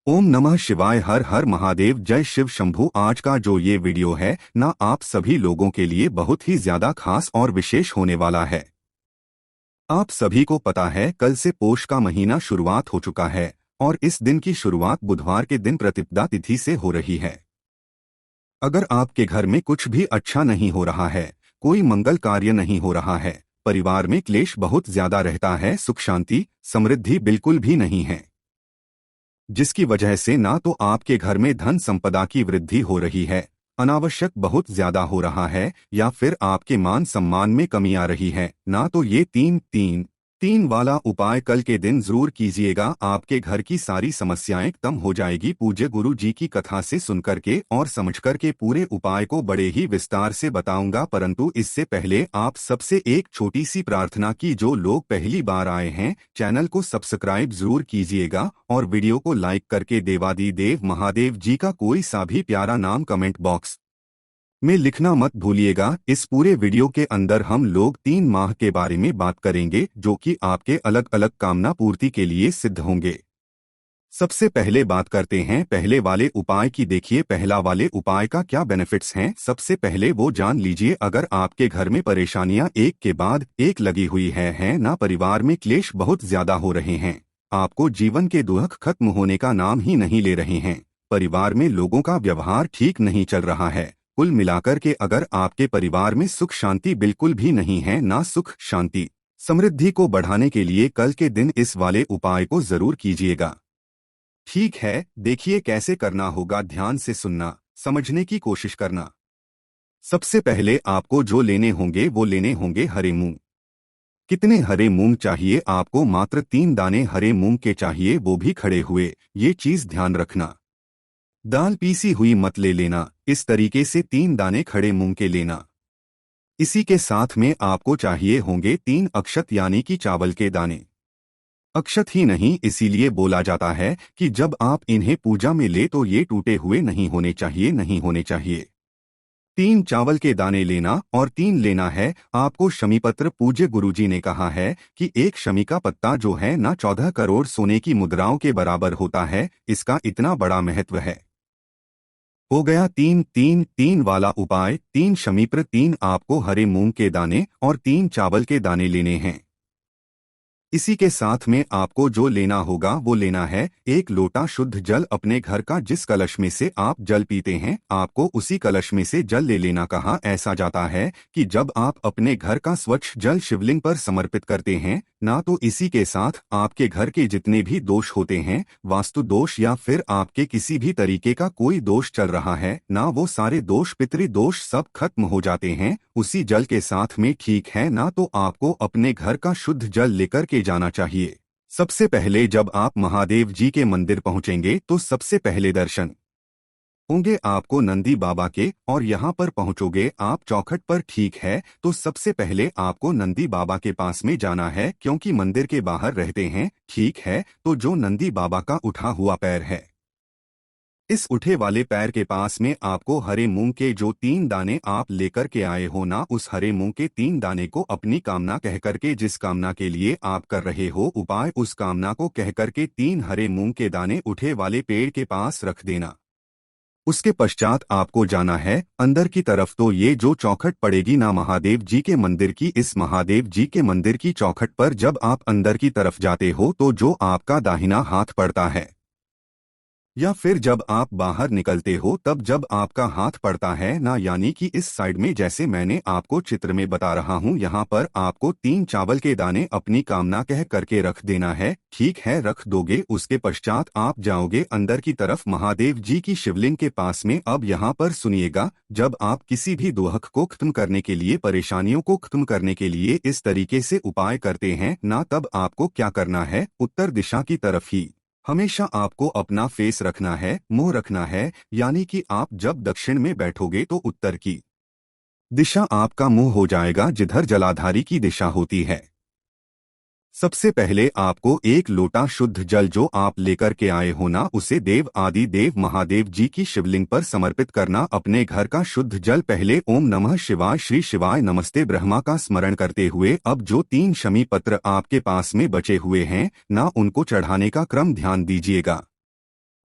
ओम नमः शिवाय। हर हर महादेव। जय शिव शंभू। आज का जो ये वीडियो है ना, आप सभी लोगों के लिए बहुत ही ज्यादा खास और विशेष होने वाला है। आप सभी को पता है कल से पोष का महीना शुरुआत हो चुका है और इस दिन की शुरुआत बुधवार के दिन प्रतिपदा तिथि से हो रही है। अगर आपके घर में कुछ भी अच्छा नहीं हो रहा है, कोई मंगल कार्य नहीं हो रहा है, परिवार में क्लेश बहुत ज्यादा रहता है, सुख शांति समृद्धि बिल्कुल भी नहीं है, जिसकी वजह से ना तो आपके घर में धन संपदा की वृद्धि हो रही है, अनावश्यक बहुत ज्यादा हो रहा है, या फिर आपके मान सम्मान में कमी आ रही है ना, तो ये तीन तीन तीन वाला उपाय कल के दिन जरूर कीजिएगा। आपके घर की सारी समस्याएं खत्म हो जाएगी। पूज्य गुरु जी की कथा से सुनकर के और समझकर के पूरे उपाय को बड़े ही विस्तार से बताऊंगा, परंतु इससे पहले आप सबसे एक छोटी सी प्रार्थना की। जो लोग पहली बार आए हैं, चैनल को सब्सक्राइब जरूर कीजिएगा और वीडियो को लाइक करके देवादी देव महादेव जी का कोई सा भी प्यारा नाम कमेंट बॉक्स में लिखना मत भूलिएगा। इस पूरे वीडियो के अंदर हम लोग 3 माह के बारे में बात करेंगे जो कि आपके अलग अलग कामना पूर्ति के लिए सिद्ध होंगे। सबसे पहले बात करते हैं पहले वाले उपाय की। देखिए पहला वाले उपाय का क्या बेनिफिट्स हैं, सबसे पहले वो जान लीजिए। अगर आपके घर में परेशानियां एक के बाद एक लगी हुई है ना, परिवार में क्लेश बहुत ज्यादा हो रहे हैं, आपको जीवन के दुख खत्म होने का नाम ही नहीं ले रहे हैं, परिवार में लोगों का व्यवहार ठीक नहीं चल रहा है, कुल मिलाकर के अगर आपके परिवार में सुख शांति बिल्कुल भी नहीं है ना, सुख शांति समृद्धि को बढ़ाने के लिए कल के दिन इस वाले उपाय को जरूर कीजिएगा। ठीक है, देखिए कैसे करना होगा, ध्यान से सुनना, समझने की कोशिश करना। सबसे पहले आपको जो लेने होंगे वो लेने होंगे हरे मूंग। कितने हरे मूंग चाहिए आपको? मात्र 3 दाने हरे मूंग के चाहिए, वो भी खड़े हुए। ये चीज ध्यान रखना, दाल पीसी हुई मत ले लेना। इस तरीके से 3 दाने खड़े मूंग के लेना। इसी के साथ में आपको चाहिए होंगे 3 अक्षत यानी कि चावल के दाने। अक्षत ही नहीं इसीलिए बोला जाता है कि जब आप इन्हें पूजा में ले तो ये टूटे हुए नहीं होने चाहिए, नहीं होने चाहिए। 3 चावल के दाने लेना और 3 लेना है आपको शमी पत्र। पूज्य गुरुजी ने कहा है कि एक शमी का पत्ता जो है ना 14 करोड़ सोने की मुद्राओं के बराबर होता है। इसका इतना बड़ा महत्व है। हो गया 3-3-3 वाला उपाय। 3 शमीप्र, 3 आपको हरे मूंग के दाने और 3 चावल के दाने लेने हैं। इसी के साथ में आपको जो लेना होगा वो लेना है 1 लोटा शुद्ध जल। अपने घर का जिस कलश में से आप जल पीते हैं, आपको उसी कलश में से जल ले लेना। कहा ऐसा जाता है कि जब आप अपने घर का स्वच्छ जल शिवलिंग पर समर्पित करते हैं ना, तो इसी के साथ आपके घर के जितने भी दोष होते हैं, वास्तु दोष या फिर आपके किसी भी तरीके का कोई दोष चल रहा है ना, वो सारे दोष पितृ दोष सब खत्म हो जाते हैं उसी जल के साथ में। ठीक है ना, तो आपको अपने घर का शुद्ध जल लेकर के जाना चाहिए। सबसे पहले जब आप महादेव जी के मंदिर पहुंचेंगे तो सबसे पहले दर्शन होंगे आपको नंदी बाबा के, और यहाँ पर पहुंचोगे आप चौखट पर। ठीक है, तो सबसे पहले आपको नंदी बाबा के पास में जाना है क्योंकि मंदिर के बाहर रहते हैं। ठीक है, तो जो नंदी बाबा का उठा हुआ पैर है, इस उठे वाले पैर के पास में आपको हरे मूंग के जो 3 दाने आप लेकर के आए हो ना, उस हरे मूंग के 3 दाने को अपनी कामना कह करके, जिस कामना के लिए आप कर रहे हो उपाय, उस कामना को कह करके 3 हरे मूंग के दाने उठे वाले पेड़ के पास रख देना। उसके पश्चात आपको जाना है अंदर की तरफ। तो ये जो चौखट पड़ेगी ना महादेव जी के मंदिर की, इस महादेव जी के मंदिर की चौखट पर जब आप अंदर की तरफ जाते हो तो जो आपका दाहिना हाथ पड़ता है, या फिर जब आप बाहर निकलते हो तब जब आपका हाथ पड़ता है ना, यानी कि इस साइड में, जैसे मैंने आपको चित्र में बता रहा हूं, यहाँ पर आपको 3 चावल के दाने अपनी कामना कह करके रख देना है। ठीक है, रख दोगे। उसके पश्चात आप जाओगे अंदर की तरफ महादेव जी की शिवलिंग के पास में। अब यहाँ पर सुनिएगा, जब आप किसी भी दुख को खत्म करने के लिए, परेशानियों को खत्म करने के लिए इस तरीके से उपाय करते हैं ना, तब आपको क्या करना है, उत्तर दिशा की तरफ ही हमेशा आपको अपना फेस रखना है, मुंह रखना है, यानी कि आप जब दक्षिण में बैठोगे तो उत्तर की दिशा आपका मुंह हो जाएगा, जिधर जलाधारी की दिशा होती है। सबसे पहले आपको 1 लोटा शुद्ध जल जो आप लेकर के आए हो ना, उसे देव आदि देव महादेव जी की शिवलिंग पर समर्पित करना। अपने घर का शुद्ध जल पहले ओम नमः शिवाय, श्री शिवाय नमस्ते ब्रह्मा का स्मरण करते हुए, अब जो 3 शमी पत्र आपके पास में बचे हुए हैं ना, उनको चढ़ाने का क्रम ध्यान दीजिएगा।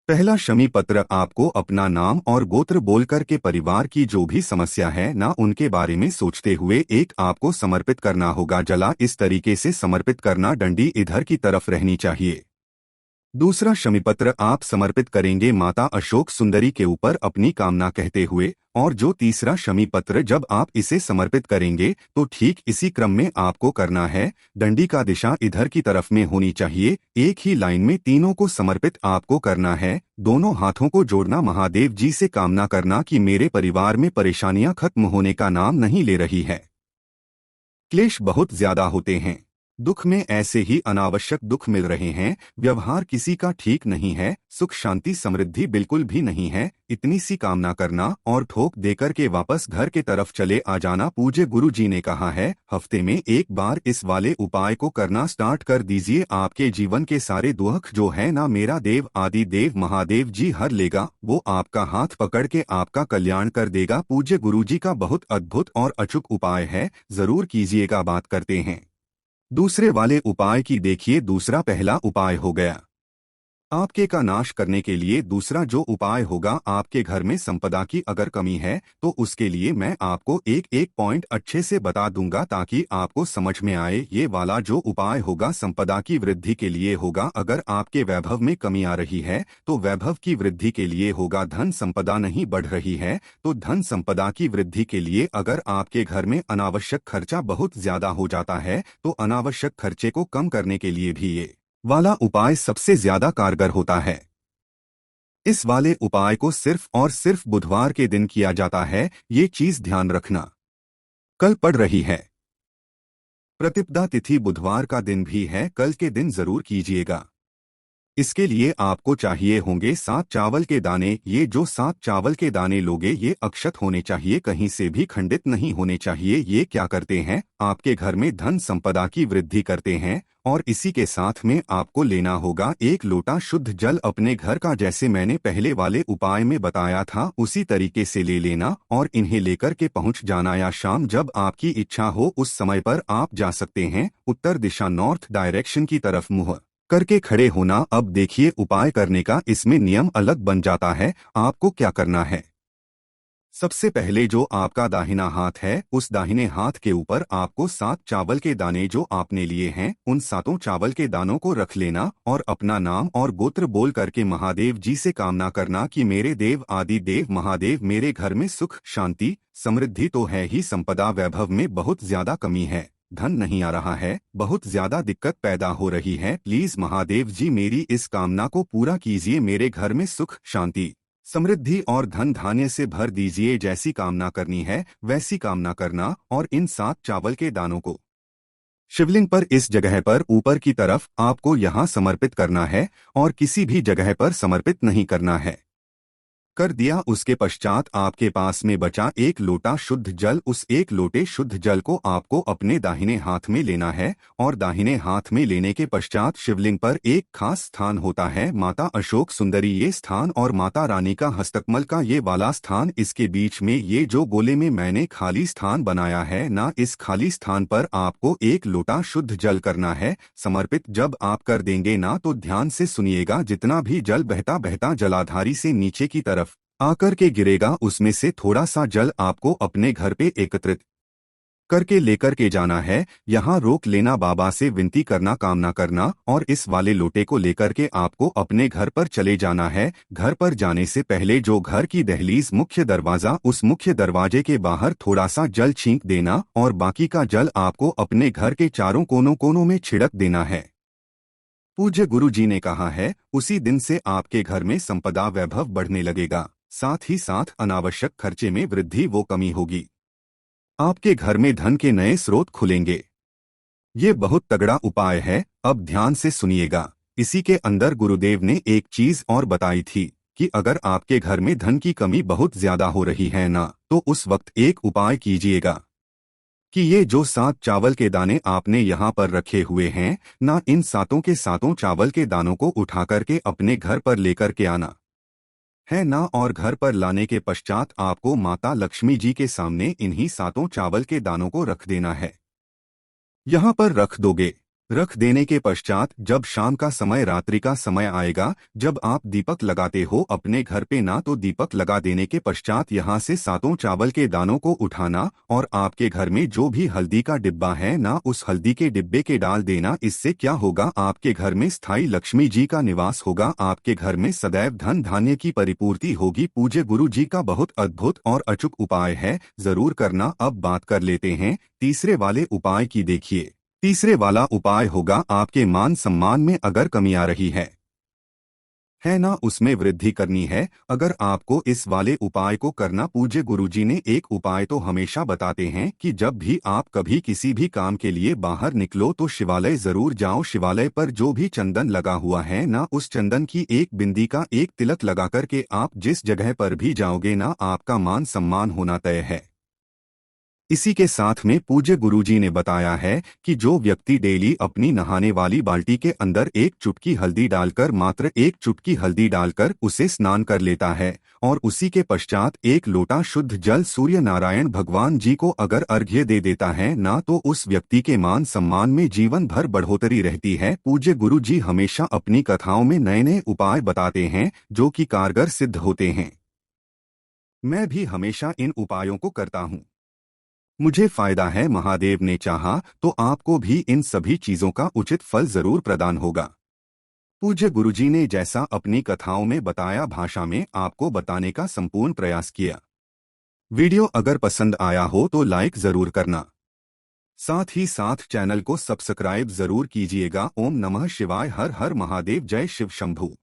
पहला शमी पत्र आपको अपना नाम और गोत्र बोलकर के परिवार की जो भी समस्या है ना उनके बारे में सोचते हुए एक आपको समर्पित करना होगा। जला इस तरीके से समर्पित करना, डंडी इधर की तरफ रहनी चाहिए। दूसरा शमीपत्र आप समर्पित करेंगे माता अशोक सुंदरी के ऊपर अपनी कामना कहते हुए। और जो तीसरा शमीपत्र जब आप इसे समर्पित करेंगे तो ठीक इसी क्रम में आपको करना है। डंडी का दिशा इधर की तरफ में होनी चाहिए। एक ही लाइन में तीनों को समर्पित आपको करना है। दोनों हाथों को जोड़ना, महादेव जी से कामना करना कि मेरे परिवार में परेशानियां खत्म होने का नाम नहीं ले रही है। क्लेश बहुत ज्यादा होते हैं, दुख में ऐसे ही अनावश्यक दुख मिल रहे हैं, व्यवहार किसी का ठीक नहीं है, सुख शांति समृद्धि बिल्कुल भी नहीं है। इतनी सी कामना करना और ठोक देकर के वापस घर के तरफ चले आ जाना। पूज्य गुरु जी ने कहा है हफ्ते में एक बार इस वाले उपाय को करना स्टार्ट कर दीजिए। आपके जीवन के सारे दुख जो है ना मेरा देव आदि देव महादेव जी हर लेगा। वो आपका हाथ पकड़ के आपका कल्याण कर देगा। पूज्य गुरु जी का बहुत अद्भुत और अचूक उपाय है, जरूर कीजिएगा। बात करते हैं दूसरे वाले उपाय की। देखिए दूसरा पहला उपाय हो गया आपके का नाश करने के लिए। दूसरा जो उपाय होगा, आपके घर में संपदा की अगर कमी है तो उसके लिए मैं आपको एक एक पॉइंट अच्छे से बता दूंगा ताकि आपको समझ में आए। ये वाला जो उपाय होगा संपदा की वृद्धि के लिए होगा। अगर आपके वैभव में कमी आ रही है तो वैभव की वृद्धि के लिए होगा। धन संपदा नहीं बढ़ रही है तो धन संपदा की वृद्धि के लिए। अगर आपके घर में अनावश्यक खर्चा बहुत ज्यादा हो जाता है तो अनावश्यक खर्चे को कम करने के लिए भी ये वाला उपाय सबसे ज्यादा कारगर होता है। इस वाले उपाय को सिर्फ और सिर्फ बुधवार के दिन किया जाता है, ये चीज ध्यान रखना। कल पड़ रही है प्रतिपदा तिथि, बुधवार का दिन भी है, कल के दिन जरूर कीजिएगा। इसके लिए आपको चाहिए होंगे 7 चावल के दाने। ये जो 7 चावल के दाने लोगे ये अक्षत होने चाहिए, कहीं से भी खंडित नहीं होने चाहिए। ये क्या करते हैं, आपके घर में धन संपदा की वृद्धि करते हैं। और इसी के साथ में आपको लेना होगा 1 लोटा शुद्ध जल अपने घर का, जैसे मैंने पहले वाले उपाय में बताया था उसी तरीके से ले लेना और इन्हें लेकर के पहुंच जाना। या शाम जब आपकी इच्छा हो उस समय पर आप जा सकते हैं। उत्तर दिशा नॉर्थ डायरेक्शन की तरफ मुंह करके खड़े होना। अब देखिए उपाय करने का इसमें नियम अलग बन जाता है। आपको क्या करना है, सबसे पहले जो आपका दाहिना हाथ है उस दाहिने हाथ के ऊपर आपको 7 चावल के दाने जो आपने लिए हैं उन 7 चावल के दानों को रख लेना और अपना नाम और गोत्र बोल करके महादेव जी से कामना करना कि मेरे देव आदि देव महादेव मेरे घर में सुख शांति समृद्धि तो है ही, संपदा वैभव में बहुत ज्यादा कमी है, धन नहीं आ रहा है, बहुत ज्यादा दिक्कत पैदा हो रही है। प्लीज महादेव जी मेरी इस कामना को पूरा कीजिए, मेरे घर में सुख शांति समृद्धि और धन धान्य से भर दीजिए। जैसी कामना करनी है वैसी कामना करना और इन 7 चावल के दानों को शिवलिंग पर इस जगह पर ऊपर की तरफ आपको यहाँ समर्पित करना है और किसी भी जगह पर समर्पित नहीं करना है। कर दिया, उसके पश्चात आपके पास में बचा 1 लोटा शुद्ध जल। उस 1 लोटे शुद्ध जल को आपको अपने दाहिने हाथ में लेना है और दाहिने हाथ में लेने के पश्चात शिवलिंग पर एक खास स्थान होता है, माता अशोक सुंदरी ये स्थान और माता रानी का हस्तकमल का ये वाला स्थान। इसके बीच में ये जो गोले में मैंने खाली स्थान बनाया है ना, इस खाली स्थान पर आपको 1 लोटा शुद्ध जल करना है समर्पित। जब आप कर देंगे ना तो ध्यान से सुनिएगा, जितना भी जल बहता बहता जलाधारी से नीचे की तरफ आकर के गिरेगा उसमें से थोड़ा सा जल आपको अपने घर पे एकत्रित करके लेकर के जाना है। यहाँ रोक लेना, बाबा से विनती करना, कामना करना और इस वाले लोटे को लेकर के आपको अपने घर पर चले जाना है। घर पर जाने से पहले जो घर की दहलीज मुख्य दरवाजा, उस मुख्य दरवाजे के बाहर थोड़ा सा जल छींक देना और बाकी का जल आपको अपने घर के चारों कोनों कोनों में छिड़क देना है। पूज्य गुरु जी ने कहा है उसी दिन से आपके घर में संपदा वैभव बढ़ने लगेगा, साथ ही साथ अनावश्यक खर्चे में वृद्धि वो कमी होगी। आपके घर में धन के नए स्रोत खुलेंगे। ये बहुत तगड़ा उपाय है, अब ध्यान से सुनिएगा। इसी के अंदर गुरुदेव ने एक चीज और बताई थी कि अगर आपके घर में धन की कमी बहुत ज्यादा हो रही है ना, तो उस वक्त एक उपाय कीजिएगा कि ये जो 7 चावल के दाने आपने यहाँ पर रखे हुए हैं ना, इन 7 के 7 चावल के दानों को उठा करके अपने घर पर लेकर के आना है ना। और घर पर लाने के पश्चात आपको माता लक्ष्मी जी के सामने इन्हीं 7 चावल के दानों को रख देना है। यहाँ पर रख दोगे रख देने के पश्चात जब शाम का समय रात्रि का समय आएगा, जब आप दीपक लगाते हो अपने घर पे, ना तो दीपक लगा देने के पश्चात यहाँ से 7 चावल के दानों को उठाना और आपके घर में जो भी हल्दी का डिब्बा है ना, उस हल्दी के डिब्बे के डाल देना। इससे क्या होगा, आपके घर में स्थायी लक्ष्मी जी का निवास होगा, आपके घर में सदैव धन धान्य की परिपूर्ति होगी। पूज्य गुरु जी का बहुत अद्भुत और अचूक उपाय है, जरूर करना। अब बात कर लेते हैं तीसरे वाले उपाय की। देखिए, तीसरे वाला उपाय होगा, आपके मान सम्मान में अगर कमी आ रही है ना, उसमें वृद्धि करनी है। अगर आपको इस वाले उपाय को करना, पूज्य गुरुजी ने एक उपाय तो हमेशा बताते हैं कि जब भी आप कभी किसी भी काम के लिए बाहर निकलो तो शिवालय जरूर जाओ। शिवालय पर जो भी चंदन लगा हुआ है ना, उस चंदन की एक बिंदी का एक तिलक लगा करके आप जिस जगह पर भी जाओगे ना, आपका मान सम्मान होना तय है। इसी के साथ में पूज्य गुरुजी ने बताया है कि जो व्यक्ति डेली अपनी नहाने वाली बाल्टी के अंदर एक चुटकी हल्दी डालकर, मात्र एक चुटकी हल्दी डालकर उसे स्नान कर लेता है और उसी के पश्चात एक लोटा शुद्ध जल सूर्य नारायण भगवान जी को अगर अर्घ्य दे देता है ना, तो उस व्यक्ति के मान सम्मान में जीवन भर बढ़ोतरी रहती है। पूज्य गुरु जी हमेशा अपनी कथाओं में नए नए उपाय बताते हैं जो कि कारगर सिद्ध होते हैं। मैं भी हमेशा इन उपायों को करता हूँ, मुझे फायदा है। महादेव ने चाहा तो आपको भी इन सभी चीजों का उचित फल जरूर प्रदान होगा। पूज्य गुरुजी ने जैसा अपनी कथाओं में बताया, भाषा में आपको बताने का संपूर्ण प्रयास किया। वीडियो अगर पसंद आया हो तो लाइक जरूर करना, साथ ही साथ चैनल को सब्सक्राइब जरूर कीजिएगा। ओम नमः शिवाय। हर हर महादेव। जय शिव शंभू।